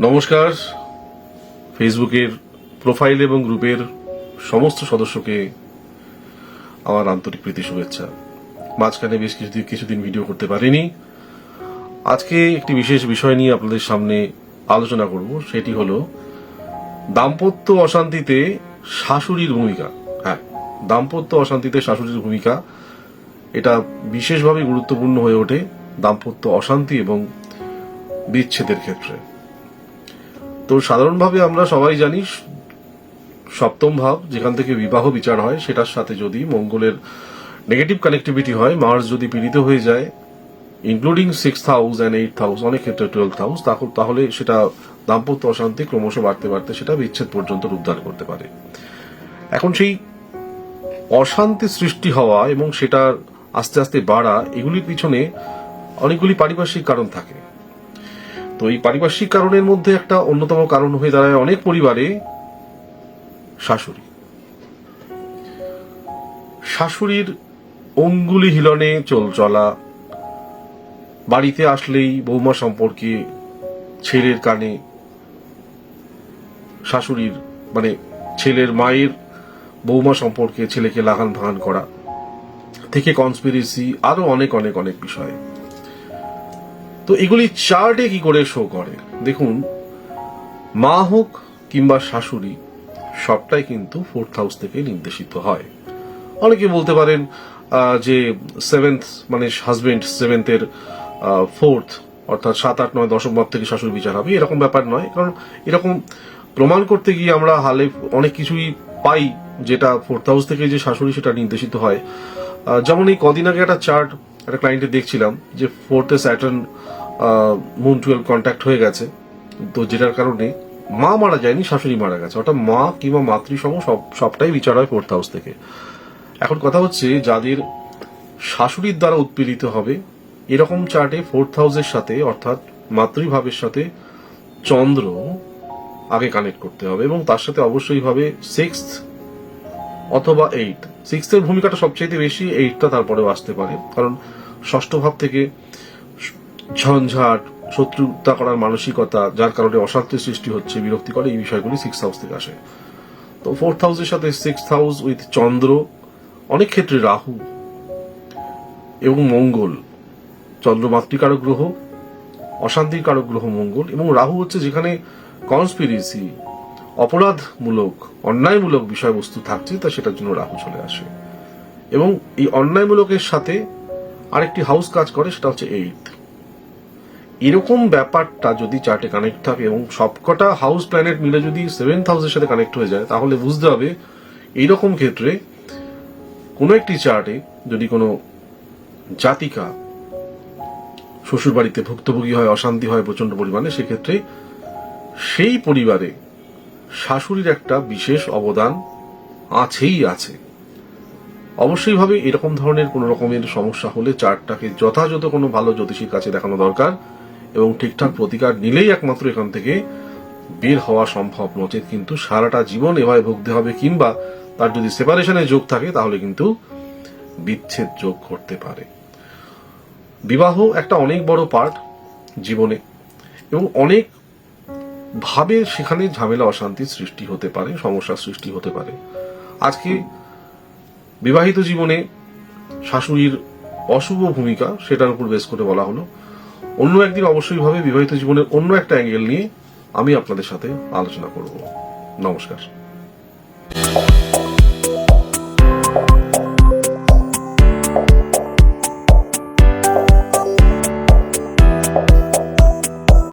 নমস্কার। ফেসবুকের প্রোফাইল এবং গ্রুপের সমস্ত সদস্যকে আমার আন্তরিক প্রীতি শুভেচ্ছা। মাঝখানে বেশ কিছুদিন ভিডিও করতে পারিনি। আজকে একটি বিশেষ বিষয় নিয়ে আপনাদের সামনে আলোচনা করব, সেটি হলো দাম্পত্য অশান্তিতে শাশুড়ির ভূমিকা। হ্যাঁ, দাম্পত্য অশান্তিতে শাশুড়ির ভূমিকা এটা বিশেষভাবে গুরুত্বপূর্ণ হয়ে ওঠে দাম্পত্য অশান্তি এবং বিচ্ছেদের ক্ষেত্রে। তো সাধারণভাবে আমরা সবাই জানি সপ্তম ভাব যেখান থেকে বিবাহ বিচার হয়, সেটার সাথে যদি মঙ্গলের নেগেটিভ কানেক্টিভিটি হয়, মার্স যদি পীড়িত হয়ে যায়, including 6th house and 8th house, অনেক ক্ষেত্রে 12th হাউস, তাহলে সেটা দাম্পত্য অশান্তি ক্রমশ বাড়তে বাড়তে সেটা বিচ্ছেদ পর্যন্ত রূপদান করতে পারে। এখন সেই অশান্তি সৃষ্টি হওয়া এবং সেটা আস্তে আস্তে বাড়া, এগুলির পিছনে অনেকগুলি পারিপার্শ্বিক কারণ থাকে। তো এই পারিপার্শ্বিক কারণের মধ্যে একটা অন্যতম কারণ হয়ে দাঁড়ায় অনেক পরিবারে শাশুড়ির অঙ্গুলি হিলনে চলা, বাড়িতে আসলেই বৌমা সম্পর্কে ছেলের কানে শাশুড়ির মানে ছেলের মায়ের বৌমা সম্পর্কে ছেলেকে লাগান ভাগান করা থেকে কনস্পিরেসি, আরো অনেক অনেক অনেক বিষয়। তো এগুলি চার্টে কি করে শো করে দেখুন। মা হোক কিংবা শাশুড়ি, সবটাই কিন্তু 4th হাউস থেকে নির্দেশিত হয়। অনেকে বলতে পারেন যে 7th মানে হাজবেন্ড 7th এর 4th অর্থাৎ 7, 8, 9, 10 ভাব থেকে শাশুড়ি বিচার হবে, এরকম ব্যাপার নয়। কারণ এরকম প্রমাণ করতে গিয়ে আমরা হালে অনেক কিছুই পাই যেটা 4th হাউস থেকে যে শাশুড়ি সেটা নির্দেশিত হয়। যেমন এই কদিন আগে একটা চার্ট একটা ক্লায়েন্টে দেখছিলাম যে 4th স্যাটার্ন মুন 12 কন্ট্যাক্ট হয়ে গেছে, তো যেটার কারণে মা মারা যায়নি, শাশুড়ি মারা গেছে। অর্থাৎ মা কিংবা মাতৃসম সবটাই বিচার হয় 4th হাউস থেকে। এখন কথা হচ্ছে, যাদের শাশুড়ির দ্বারা উৎপীড়িত হবে এরকম চার্টে 4th হাউসের সাথে অর্থাৎ মাতৃভাবের সাথে চন্দ্র আগে কানেক্ট করতে হবে, এবং তার সাথে অবশ্যই ভাবে 6th অথবা 8th। 6th এর ভূমিকাটা সবচেয়ে বেশি, 8টা তারপরেও আসতে পারে, কারণ ষষ্ঠ ভাব থেকে ঝঞ্ঝাট, শত্রুতা করার মানসিকতা, যার কারণে অশান্তির সৃষ্টি হচ্ছে, বিরক্তি করে, এই বিষয়গুলি 6th হাউস থেকে আসে। তো 4th হাউসের সাথে 6th হাউস উইথ চন্দ্র, অনেক ক্ষেত্রে রাহু এবং মঙ্গল। চন্দ্র মাতৃকারক গ্রহ, অশান্তির কারক গ্রহ মঙ্গল, এবং রাহু হচ্ছে যেখানে কনস্পিরেসি, অপরাধমূলক, অন্যায়মূলক বিষয়বস্তু থাকছে, তা সেটার জন্য রাহু চলে আসে। এবং এই অন্যায়মূলকের সাথে আরেকটি হাউস কাজ করে, সেটা হচ্ছে 8th। এরকম ব্যাপারটা যদি চার্টে কানেক্ট থাকে এবং সবকটা হাউস প্ল্যানেট মিলে যদি 7th হাউসের সাথে কানেক্ট হয়ে যায়, তাহলে বুঝতে হবে এইরকম ক্ষেত্রে কোনো একটি চার্টে যদি কোনো জাতিকা শ্বশুর বাড়িতে ভুক্তভোগী হয়, অশান্তি হয় প্রচন্ড পরিমাণে, সেক্ষেত্রে সেই পরিবারে শাশুড়ির একটা বিশেষ অবদান আছেই আছে। অবশ্যই ভাবে এরকম ধরনের কোন রকমের সমস্যা হলে চার্টটাকে যথাযথ কোনো ভালো জ্যোতিষীর কাছে দেখানো দরকার, এবং ঠিকঠাক প্রতিকার নিলেই একমাত্র এখান থেকে বের হওয়া সম্ভব। নচেত কিন্তু সারাটা জীবন এভাবে ভুগতে হবে, কিংবা তার যদি সেপারেশনের যোগ থাকে তাহলে কিন্তু বিচ্ছেদ যোগ করতে পারে। বিবাহ একটা অনেক বড় পার্ট জীবনে, এবং অনেক ভাবে সেখানে ঝামেলা, অশান্তির সৃষ্টি হতে পারে, সমস্যার সৃষ্টি হতে পারে। আজকে বিবাহিত জীবনে শাশুড়ির অশুভ ভূমিকা, সেটার উপর বেস করে বলা হলো। অন্য একদিন অবশ্যই ভাবে বিবাহিত জীবনের অন্য একটা অ্যাঙ্গেল নিয়ে আমি আপনাদের সাথে আলোচনা করব। নমস্কার।